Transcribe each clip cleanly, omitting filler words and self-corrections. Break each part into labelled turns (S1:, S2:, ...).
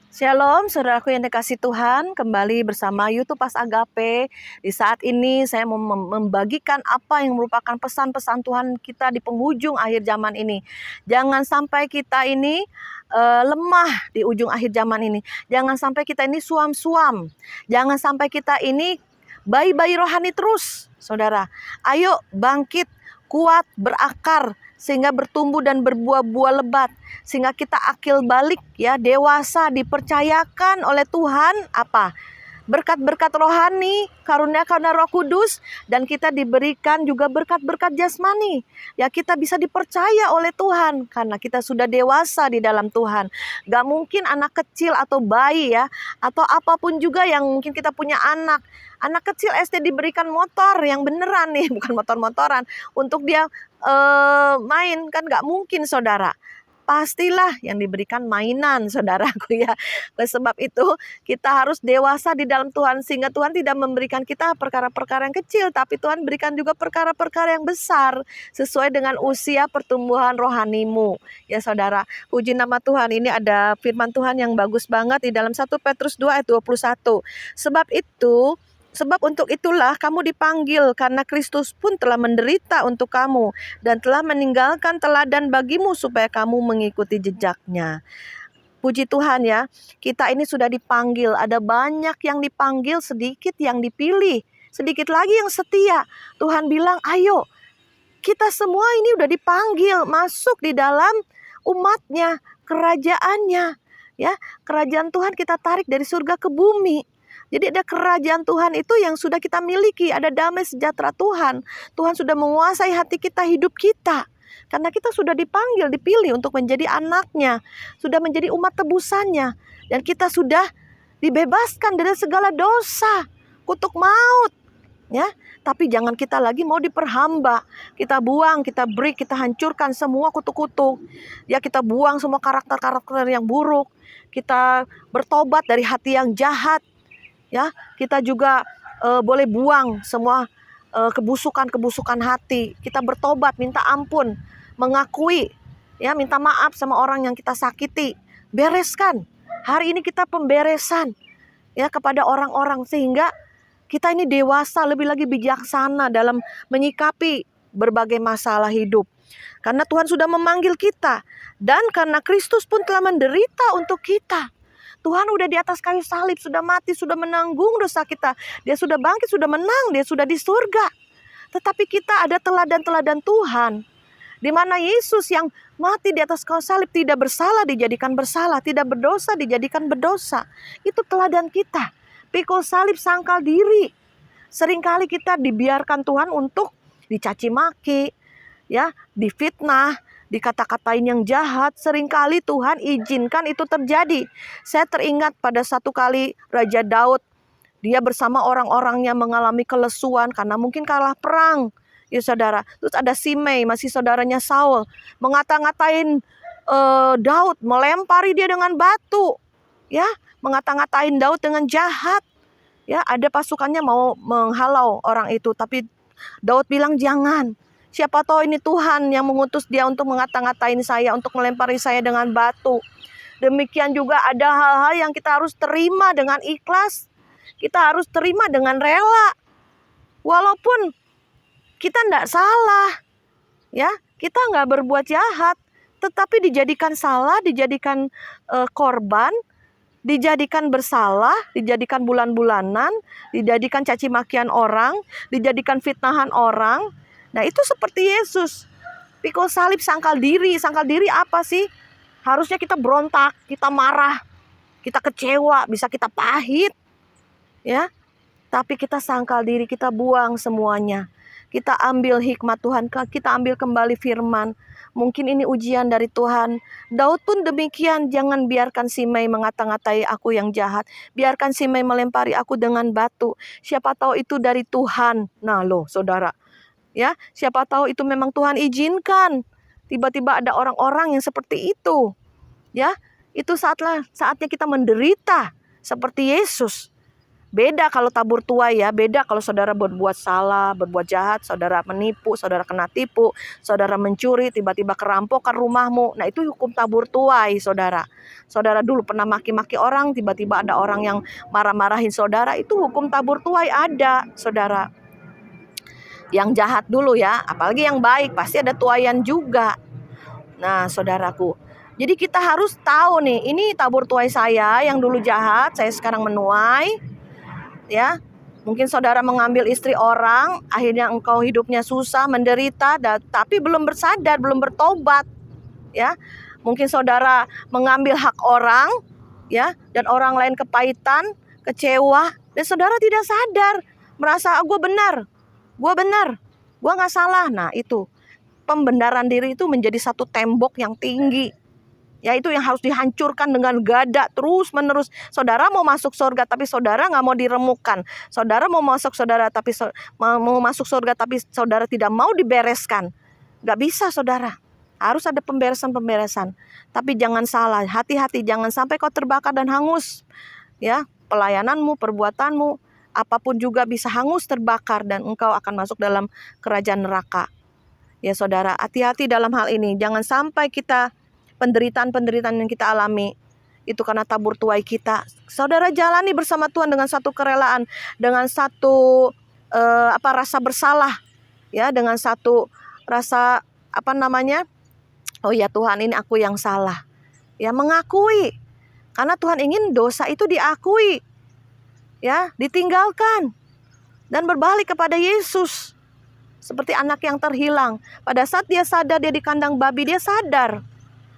S1: Shalom, saudaraku yang dikasih Tuhan, kembali bersama YouTube Pas Agape. Di saat ini saya mau membagikan apa yang merupakan pesan-pesan Tuhan kita di penghujung akhir zaman ini. Jangan sampai kita ini lemah di ujung akhir zaman ini. Jangan sampai kita ini suam-suam. Jangan sampai kita ini bayi-bayi rohani terus, saudara. Ayo bangkit, kuat, berakar, sehingga bertumbuh dan berbuah-buah lebat, sehingga kita akil balik ya, dewasa, dipercayakan oleh Tuhan apa? Berkat-berkat rohani, karunia karena Roh Kudus, dan kita diberikan juga berkat-berkat jasmani. Ya, kita bisa dipercaya oleh Tuhan karena kita sudah dewasa di dalam Tuhan. Gak mungkin anak kecil atau bayi ya, atau apapun juga yang mungkin kita punya anak. Anak kecil SD diberikan motor yang beneran nih, bukan motor-motoran, untuk dia main, kan gak mungkin, saudara. Pastilah yang diberikan mainan, saudaraku ya. Oleh sebab itu kita harus dewasa di dalam Tuhan, sehingga Tuhan tidak memberikan kita perkara-perkara yang kecil, tapi Tuhan berikan juga perkara-perkara yang besar sesuai dengan usia pertumbuhan rohanimu. Ya saudara, puji nama Tuhan. Ini ada firman Tuhan yang bagus banget di dalam 1 Petrus 2 ayat 21. Sebab untuk itulah kamu dipanggil, karena Kristus pun telah menderita untuk kamu dan telah meninggalkan teladan bagimu supaya kamu mengikuti jejaknya. Puji Tuhan ya, kita ini sudah dipanggil. Ada banyak yang dipanggil, sedikit yang dipilih, sedikit lagi yang setia. Tuhan bilang, ayo, kita semua ini udah dipanggil masuk di dalam umatnya, kerajaannya. Ya, kerajaan Tuhan kita tarik dari surga ke bumi. Jadi ada kerajaan Tuhan itu yang sudah kita miliki, ada damai sejahtera Tuhan. Tuhan sudah menguasai hati kita, hidup kita. Karena kita sudah dipanggil, dipilih untuk menjadi anaknya, sudah menjadi umat tebusannya. Dan kita sudah dibebaskan dari segala dosa, kutuk maut. Ya, tapi jangan kita lagi mau diperhamba. Kita buang, kita break, kita hancurkan semua kutuk-kutuk. Ya, kita buang semua karakter-karakter yang buruk. Kita bertobat dari hati yang jahat. Ya, kita juga boleh buang semua kebusukan-kebusukan hati. Kita bertobat, minta ampun, mengakui, ya, minta maaf sama orang yang kita sakiti. Bereskan. Hari ini kita pemberesan ya kepada orang-orang, sehingga kita ini dewasa, lebih lagi bijaksana dalam menyikapi berbagai masalah hidup. Karena Tuhan sudah memanggil kita, dan karena Kristus pun telah menderita untuk kita. Tuhan udah di atas kayu salib, sudah mati, sudah menanggung dosa kita. Dia sudah bangkit, sudah menang, dia sudah di surga. Tetapi kita ada teladan-teladan Tuhan, di mana Yesus yang mati di atas kayu salib tidak bersalah dijadikan bersalah, tidak berdosa dijadikan berdosa. Itu teladan kita. Pikul salib, sangkal diri. Seringkali kita dibiarkan Tuhan untuk dicaci maki, ya, difitnah, dikata-katain yang jahat. Seringkali Tuhan izinkan itu terjadi. Saya teringat pada satu kali Raja Daud, dia bersama orang-orangnya mengalami kelesuan karena mungkin kalah perang, ya saudara. Terus ada Simei, masih saudaranya Saul, mengata-ngatain Daud, melempari dia dengan batu, ya, mengata-ngatain Daud dengan jahat. Ya, ada pasukannya mau menghalau orang itu, tapi Daud bilang jangan. Siapa tahu ini Tuhan yang mengutus dia untuk mengata-ngatain saya, untuk melempari saya dengan batu. Demikian juga ada hal-hal yang kita harus terima dengan ikhlas. Kita harus terima dengan rela. Walaupun kita tidak salah, ya, kita nggak berbuat jahat, tetapi dijadikan salah, dijadikan korban, dijadikan bersalah, dijadikan bulan-bulanan, dijadikan caci makian orang, dijadikan fitnahan orang. Nah, itu seperti Yesus. Pikul salib, sangkal diri. Sangkal diri apa sih? Harusnya kita berontak, kita marah, kita kecewa, bisa kita pahit, ya. Tapi kita sangkal diri, kita buang semuanya. Kita ambil hikmat Tuhan, kita ambil kembali firman. Mungkin ini ujian dari Tuhan. Daud pun demikian, jangan biarkan Simei mengata-ngatai aku yang jahat. Biarkan Simei melempari aku dengan batu. Siapa tahu itu dari Tuhan. Nah loh saudara, ya, siapa tahu itu memang Tuhan izinkan. Tiba-tiba ada orang-orang yang seperti itu. Ya, itu saatnya kita menderita seperti Yesus. Beda kalau tabur tuai ya, beda kalau saudara berbuat salah, berbuat jahat, saudara menipu, saudara kena tipu, saudara mencuri, tiba-tiba kerampokan rumahmu. Nah itu hukum tabur tuai saudara. Saudara dulu pernah maki-maki orang, tiba-tiba ada orang yang marah-marahin saudara, itu hukum tabur tuai ada saudara. Yang jahat dulu ya, apalagi yang baik, pasti ada tuaian juga. Nah saudaraku, jadi kita harus tahu nih, ini tabur tuai saya yang dulu jahat, saya sekarang menuai. Ya, mungkin saudara mengambil istri orang, akhirnya engkau hidupnya susah, menderita, tapi belum bersadar, belum bertobat. Ya, mungkin saudara mengambil hak orang, ya, dan orang lain kepahitan, kecewa, dan saudara tidak sadar, merasa gue benar, gue nggak salah. Nah itu pembenaran diri itu menjadi satu tembok yang tinggi. Ya itu yang harus dihancurkan dengan gada terus menerus. Saudara mau masuk surga tapi saudara nggak mau diremukkan. Saudara mau masuk mau masuk surga tapi saudara tidak mau dibereskan. Nggak bisa saudara. Harus ada pemberesan. Tapi jangan salah, hati-hati jangan sampai kau terbakar dan hangus. Ya, pelayananmu, perbuatanmu, apapun juga bisa hangus terbakar dan engkau akan masuk dalam kerajaan neraka. Ya saudara, hati-hati dalam hal ini. Jangan sampai kita penderitaan-penderitaan yang kita alami itu karena tabur tuai kita. Saudara jalani bersama Tuhan dengan satu kerelaan, dengan satu rasa bersalah, ya, dengan satu rasa oh ya Tuhan, ini aku yang salah. Ya, mengakui. Karena Tuhan ingin dosa itu diakui. Ya, ditinggalkan dan berbalik kepada Yesus. Seperti anak yang terhilang. Pada saat dia sadar dia di kandang babi, dia sadar.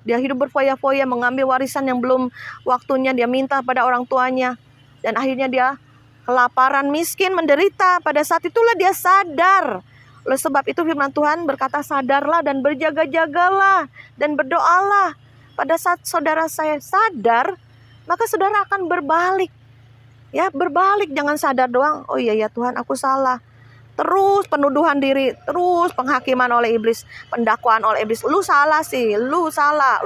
S1: Dia hidup berfoya-foya mengambil warisan yang belum waktunya, dia minta pada orang tuanya. Dan akhirnya dia kelaparan, miskin, menderita. Pada saat itulah dia sadar. Oleh sebab itu firman Tuhan berkata, sadarlah dan berjaga-jagalah dan berdoalah. Pada saat saudara saya sadar, maka saudara akan berbalik. Ya, berbalik, jangan sadar doang. Oh iya ya Tuhan, aku salah. Terus penuduhan diri, terus penghakiman oleh iblis, pendakwaan oleh iblis. Lu salah sih, lu salah.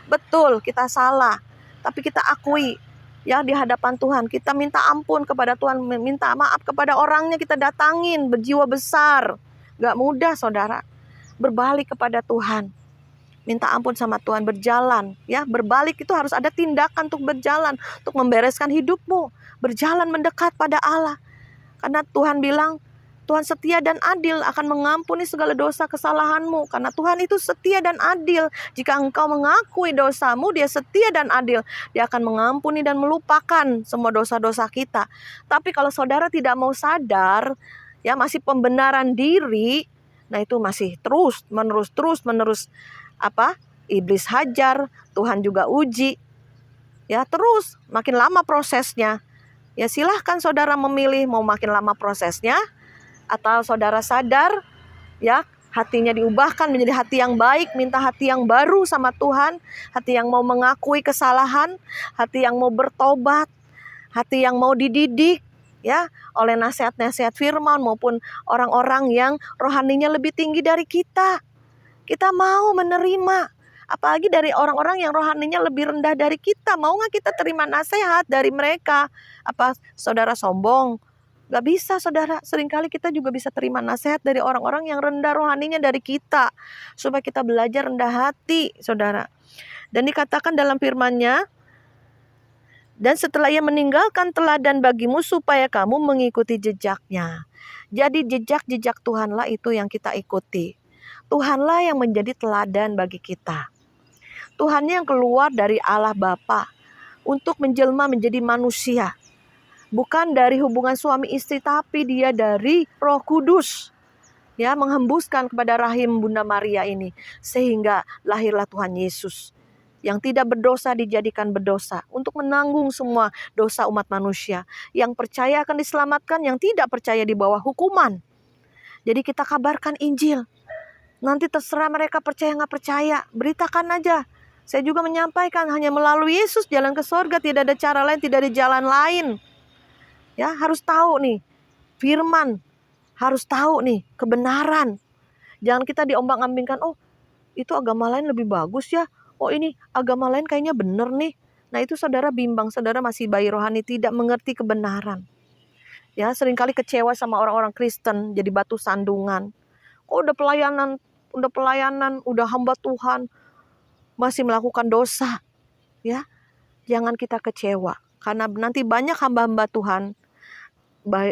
S1: Betul, kita salah. Tapi kita akui ya di hadapan Tuhan. Kita minta ampun kepada Tuhan, minta maaf kepada orangnya, kita datangin berjiwa besar. Gak mudah saudara. Berbalik kepada Tuhan. Minta ampun sama Tuhan, berjalan. Ya, berbalik itu harus ada tindakan untuk berjalan, untuk membereskan hidupmu. Berjalan mendekat pada Allah. Karena Tuhan bilang, Tuhan setia dan adil akan mengampuni segala dosa kesalahanmu. Karena Tuhan itu setia dan adil. Jika engkau mengakui dosamu, dia setia dan adil. Dia akan mengampuni dan melupakan semua dosa-dosa kita. Tapi kalau saudara tidak mau sadar, ya masih pembenaran diri, nah itu masih terus menerus iblis hajar, Tuhan juga uji. Ya terus makin lama prosesnya. Ya silahkan saudara memilih mau makin lama prosesnya, atau saudara sadar ya hatinya diubahkan menjadi hati yang baik, minta hati yang baru sama Tuhan, hati yang mau mengakui kesalahan, hati yang mau bertobat, hati yang mau dididik ya oleh nasihat-nasihat firman maupun orang-orang yang rohaninya lebih tinggi dari kita. Kita mau menerima, apalagi dari orang-orang yang rohaninya lebih rendah dari kita. Mau gak kita terima nasihat dari mereka? Apa saudara sombong? Gak bisa saudara, seringkali kita juga bisa terima nasihat dari orang-orang yang rendah rohaninya dari kita. Supaya kita belajar rendah hati saudara. Dan dikatakan dalam firman-Nya, dan setelah ia meninggalkan teladan bagimu supaya kamu mengikuti jejaknya. Jadi jejak-jejak Tuhanlah itu yang kita ikuti. Tuhanlah yang menjadi teladan bagi kita. Tuhannya yang keluar dari Allah Bapa untuk menjelma menjadi manusia. Bukan dari hubungan suami istri, tapi dia dari Roh Kudus. Ya, menghembuskan kepada rahim Bunda Maria ini. Sehingga lahirlah Tuhan Yesus. Yang tidak berdosa dijadikan berdosa. Untuk menanggung semua dosa umat manusia. Yang percaya akan diselamatkan, yang tidak percaya di bawah hukuman. Jadi kita kabarkan Injil. Nanti terserah mereka percaya nggak percaya. Beritakan aja. Saya juga menyampaikan hanya melalui Yesus jalan ke surga. Tidak ada cara lain, tidak ada jalan lain. Ya, harus tahu nih firman, harus tahu nih kebenaran. Jangan kita diombang-ambingkan, oh itu agama lain lebih bagus ya, oh ini agama lain kayaknya bener nih. Nah itu saudara bimbang, saudara masih bayi rohani, tidak mengerti kebenaran. Ya, seringkali kecewa sama orang-orang Kristen, jadi batu sandungan. Kok udah pelayanan, udah hamba Tuhan, masih melakukan dosa. Ya, jangan kita kecewa. Karena nanti banyak hamba-hamba Tuhan,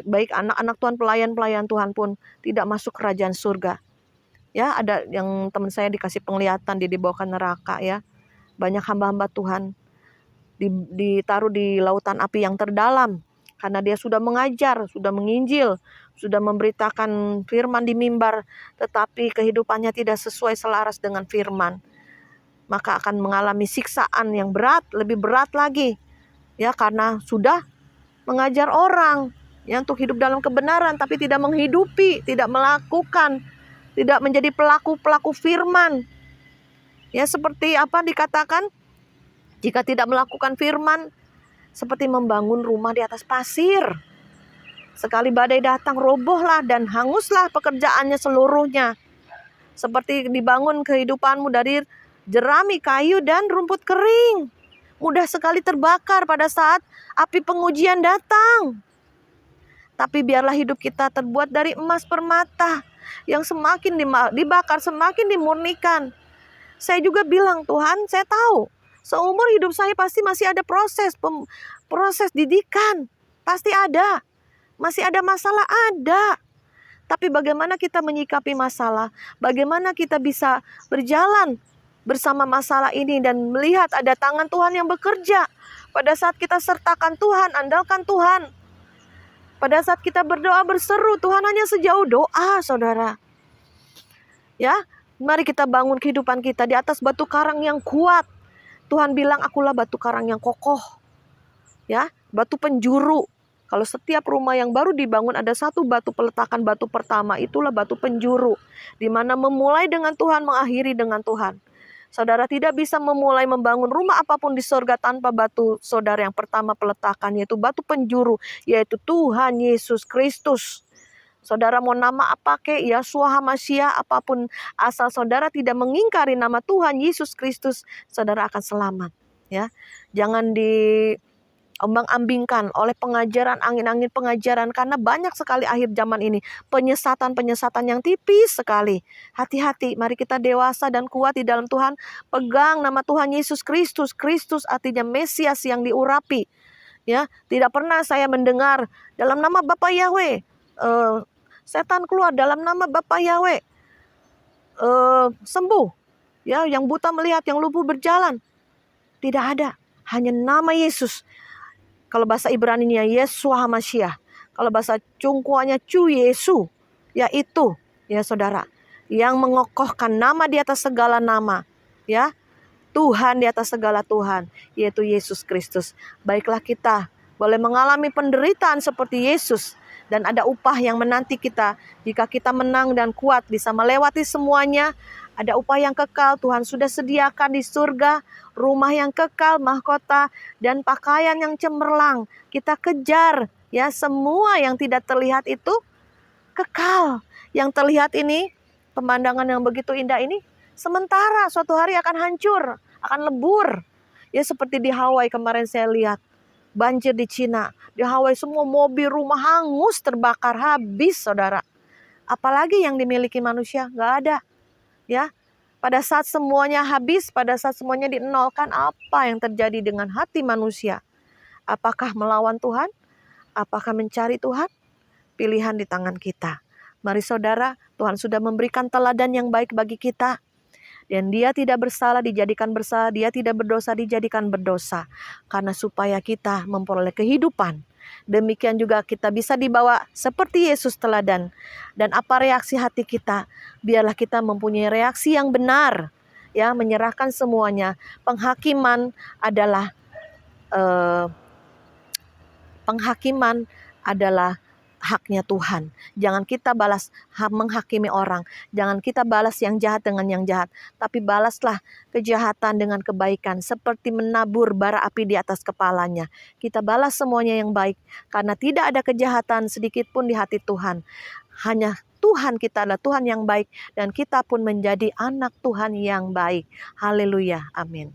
S1: baik anak-anak Tuhan, pelayan-pelayan Tuhan pun tidak masuk kerajaan surga. Ya, ada yang teman saya dikasih penglihatan, dia dibawa ke neraka ya. Banyak hamba-hamba Tuhan ditaruh di lautan api yang terdalam karena dia sudah mengajar, sudah menginjil, sudah memberitakan firman di mimbar, tetapi kehidupannya tidak sesuai selaras dengan firman. Maka akan mengalami siksaan yang berat, lebih berat lagi. Ya, karena sudah mengajar orang ya untuk hidup dalam kebenaran tapi tidak menghidupi, tidak melakukan, tidak menjadi pelaku-pelaku firman. Ya, seperti apa dikatakan? Jika tidak melakukan firman, seperti membangun rumah di atas pasir. Sekali badai datang, robohlah dan hanguslah pekerjaannya seluruhnya. Seperti dibangun kehidupanmu dari jerami, kayu, dan rumput kering. Mudah sekali terbakar pada saat api pengujian datang. Tapi biarlah hidup kita terbuat dari emas permata yang semakin dibakar, semakin dimurnikan. Saya juga bilang, Tuhan, saya tahu seumur hidup saya pasti masih ada proses didikan. Pasti ada. Masih ada masalah, ada. Tapi bagaimana kita menyikapi masalah? Bagaimana kita bisa berjalan bersama masalah ini dan melihat ada tangan Tuhan yang bekerja. Pada saat kita sertakan Tuhan, andalkan Tuhan. Pada saat kita berdoa berseru, Tuhan hanya sejauh doa, saudara. Ya, mari kita bangun kehidupan kita di atas batu karang yang kuat. Tuhan bilang, akulah batu karang yang kokoh. Ya, batu penjuru. Kalau setiap rumah yang baru dibangun ada satu batu peletakan batu pertama, itulah batu penjuru. Di mana memulai dengan Tuhan, mengakhiri dengan Tuhan. Saudara tidak bisa memulai membangun rumah apapun di surga tanpa batu saudara yang pertama peletakan, yaitu batu penjuru, yaitu Tuhan Yesus Kristus. Saudara mau nama apa kek, Yahshua HaMashiach, apapun, asal saudara tidak mengingkari nama Tuhan Yesus Kristus, saudara akan selamat. Ya, jangan diombang-ambingkan oleh pengajaran, angin-angin pengajaran, karena banyak sekali akhir zaman ini penyesatan-penyesatan yang tipis sekali. Hati-hati, mari kita dewasa dan kuat di dalam Tuhan. Pegang nama Tuhan Yesus Kristus. Kristus artinya Mesias yang diurapi. Ya, tidak pernah saya mendengar dalam nama Bapa Yahweh setan keluar, dalam nama Bapa Yahweh sembuh. Ya, yang buta melihat, yang lumpuh berjalan. Tidak ada, hanya nama Yesus. Kalau bahasa Ibrani-nya Yahshua HaMashiach. Kalau bahasa Cungkuanya Cu Yesu, yaitu ya saudara, yang mengokohkan nama di atas segala nama, ya. Tuhan di atas segala Tuhan, yaitu Yesus Kristus. Baiklah kita boleh mengalami penderitaan seperti Yesus. Dan ada upah yang menanti kita. Jika kita menang dan kuat bisa melewati semuanya, ada upah yang kekal. Tuhan sudah sediakan di surga rumah yang kekal, mahkota, dan pakaian yang cemerlang. Kita kejar ya, semua yang tidak terlihat itu kekal. Yang terlihat ini, pemandangan yang begitu indah ini, sementara suatu hari akan hancur, akan lebur. Ya, seperti di Hawaii kemarin saya lihat. Banjir di Cina, di Hawaii semua mobil, rumah hangus, terbakar, habis saudara. Apalagi yang dimiliki manusia, nggak ada. Ya, pada saat semuanya habis, pada saat semuanya dinolkan, apa yang terjadi dengan hati manusia? Apakah melawan Tuhan? Apakah mencari Tuhan? Pilihan di tangan kita. Mari saudara, Tuhan sudah memberikan teladan yang baik bagi kita. Dan dia tidak bersalah dijadikan bersalah, dia tidak berdosa dijadikan berdosa. Karena supaya kita memperoleh kehidupan. Demikian juga kita bisa dibawa seperti Yesus teladan. Dan apa reaksi hati kita? Biarlah kita mempunyai reaksi yang benar. Ya, menyerahkan semuanya. Penghakiman adalah haknya Tuhan. Jangan kita balas menghakimi orang. Jangan kita balas yang jahat dengan yang jahat. Tapi balaslah kejahatan dengan kebaikan. Seperti menabur bara api di atas kepalanya. Kita balas semuanya yang baik. Karena tidak ada kejahatan sedikit pun di hati Tuhan. Hanya Tuhan kita adalah Tuhan yang baik. Dan kita pun menjadi anak Tuhan yang baik. Haleluya. Amin.